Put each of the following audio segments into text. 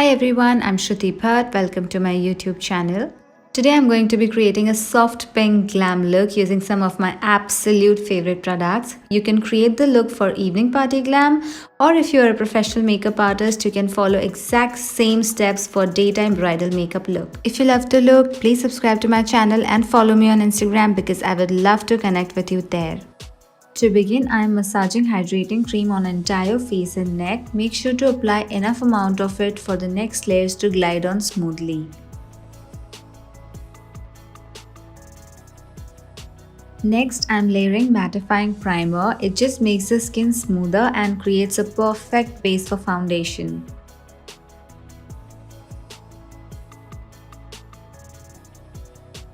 Hi everyone, I'm Shruti Bhatt. Welcome to my YouTube channel. Today I'm going to be creating a soft pink glam look using some of my absolute favorite products. You can create the look for evening party glam, or if you're a professional makeup artist, you can follow exact same steps for daytime bridal makeup look. If you love the look, please subscribe to my channel and follow me on Instagram because I would love to connect with you there. To begin, I am massaging hydrating cream on entire face and neck. Make sure to apply enough amount of it for the next layers to glide on smoothly. Next, I am layering mattifying primer. It just makes the skin smoother and creates a perfect base for foundation.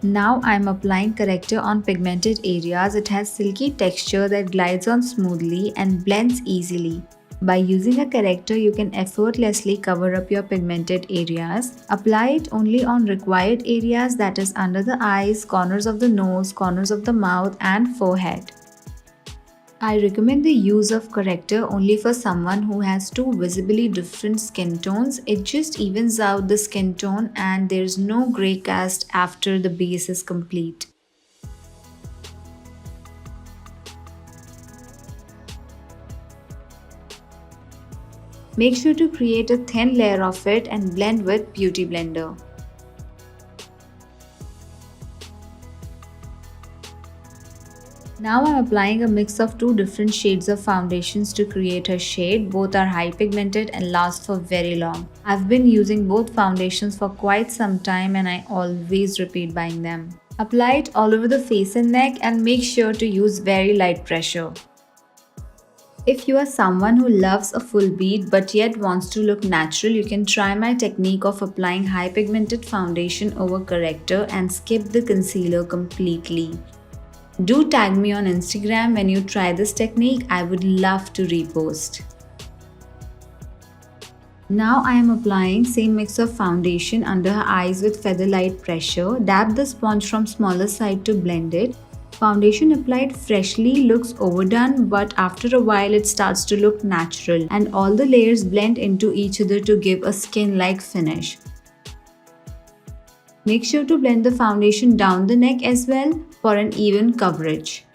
Now I am applying corrector on pigmented areas. It has silky texture that glides on smoothly and blends easily. By using a corrector, you can effortlessly cover up your pigmented areas. Apply it only on required areas, that is under the eyes, corners of the nose, corners of the mouth and forehead. I recommend the use of corrector only for someone who has two visibly different skin tones. It just evens out the skin tone and there's no grey cast after the base is complete. Make sure to create a thin layer of it and blend with Beauty Blender. Now I'm applying a mix of two different shades of foundations to create a shade. Both are high pigmented and last for very long. I've been using both foundations for quite some time and I always repeat buying them. Apply it all over the face and neck and make sure to use very light pressure. If you are someone who loves a full bead but yet wants to look natural, you can try my technique of applying high pigmented foundation over corrector and skip the concealer completely. Do tag me on Instagram when you try this technique. I would love to repost. Now I am applying same mix of foundation under her eyes with feather light pressure. Dab the sponge from smaller side to blend it. Foundation applied freshly looks overdone, but after a while it starts to look natural and all the layers blend into each other to give a skin-like finish. Make sure to blend the foundation down the neck as well for an even coverage.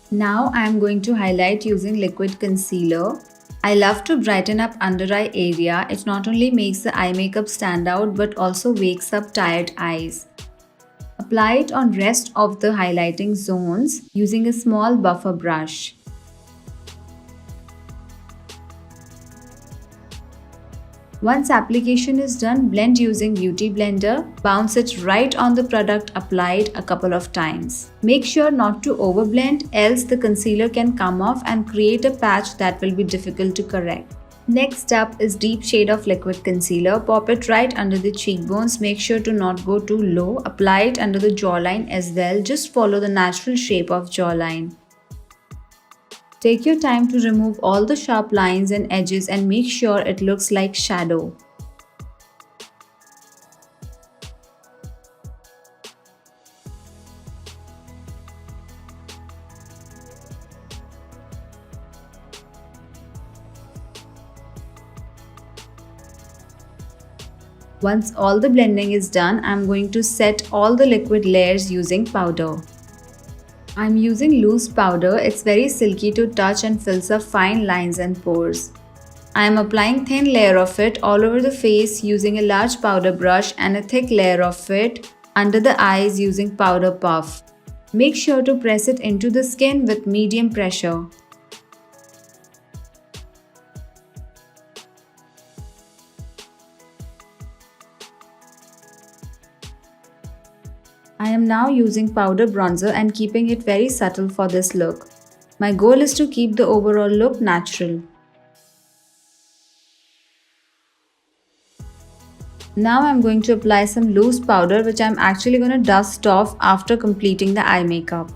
Now I am going to highlight using liquid concealer. I love to brighten up under eye area. It not only makes the eye makeup stand out but also wakes up tired eyes. Apply it on rest of the highlighting zones using a small buffer brush. Once application is done, blend using Beauty Blender. Bounce it right on the product applied a couple of times. Make sure not to overblend, else the concealer can come off and create a patch that will be difficult to correct. Next up is deep shade of liquid concealer. Pop it right under the cheekbones. Make sure to not go too low. Apply it under the jawline as well. Just follow the natural shape of jawline. Take your time to remove all the sharp lines and edges and make sure it looks like shadow. Once all the blending is done, I'm going to set all the liquid layers using powder. I'm using loose powder. It's very silky to touch and fills up fine lines and pores. I am applying thin layer of it all over the face using a large powder brush and a thick layer of it under the eyes using powder puff. Make sure to press it into the skin with medium pressure. I am now using powder bronzer and keeping it very subtle for this look. My goal is to keep the overall look natural. Now I am going to apply some loose powder which I am actually going to dust off after completing the eye makeup.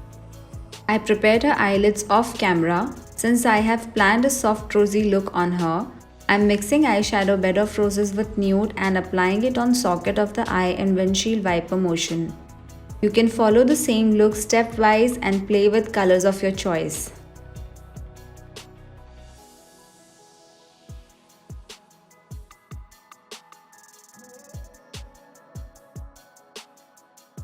I prepared her eyelids off camera. Since I have planned a soft rosy look on her, I am mixing eyeshadow Bed of Roses with nude and applying it on socket of the eye in windshield wiper motion. You can follow the same look stepwise and play with colors of your choice.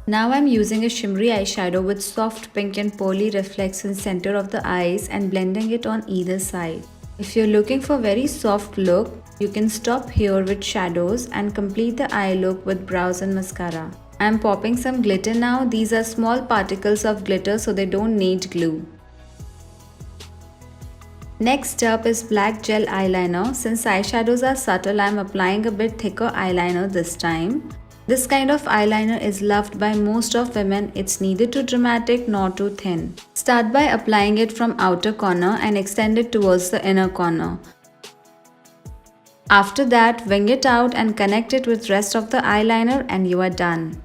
Now I'm using a shimmery eyeshadow with soft pink and pearly reflex in center of the eyes and blending it on either side. If you're looking for very soft look, you can stop here with shadows and complete the eye look with brows and mascara. I'm popping some glitter now. These are small particles of glitter so they don't need glue. Next up is black gel eyeliner. Since eyeshadows are subtle, I'm applying a bit thicker eyeliner this time. This kind of eyeliner is loved by most of women. It's neither too dramatic nor too thin. Start by applying it from outer corner and extend it towards the inner corner. After that, wing it out and connect it with rest of the eyeliner and you are done.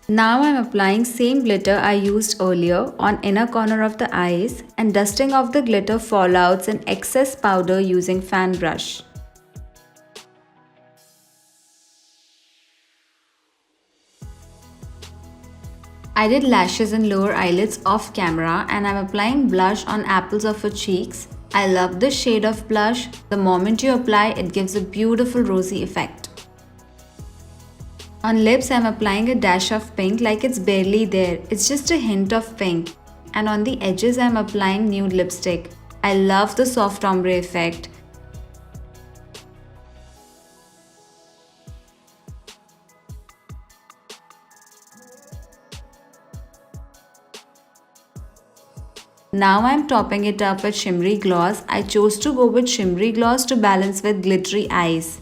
Now I'm applying same glitter I used earlier on inner corner of the eyes and dusting off the glitter fallouts and excess powder using fan brush. I did lashes and lower eyelids off camera and I'm applying blush on apples of her cheeks. I love this shade of blush. The moment you apply, it gives a beautiful rosy effect. On lips, I'm applying a dash of pink like it's barely there. It's just a hint of pink. And on the edges, I'm applying nude lipstick. I love the soft ombre effect. Now I'm topping it up with shimmery gloss. I chose to go with shimmery gloss to balance with glittery eyes.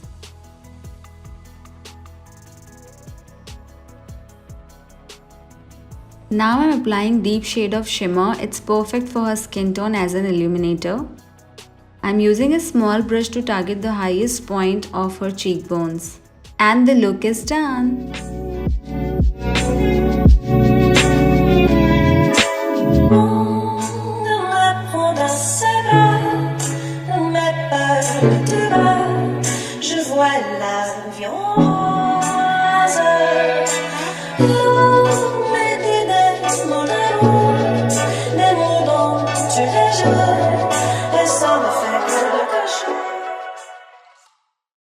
Now I'm applying deep shade of shimmer. It's perfect for her skin tone as an illuminator. I'm using a small brush to target the highest point of her cheekbones. And the look is done. Des mots dont tu les joues.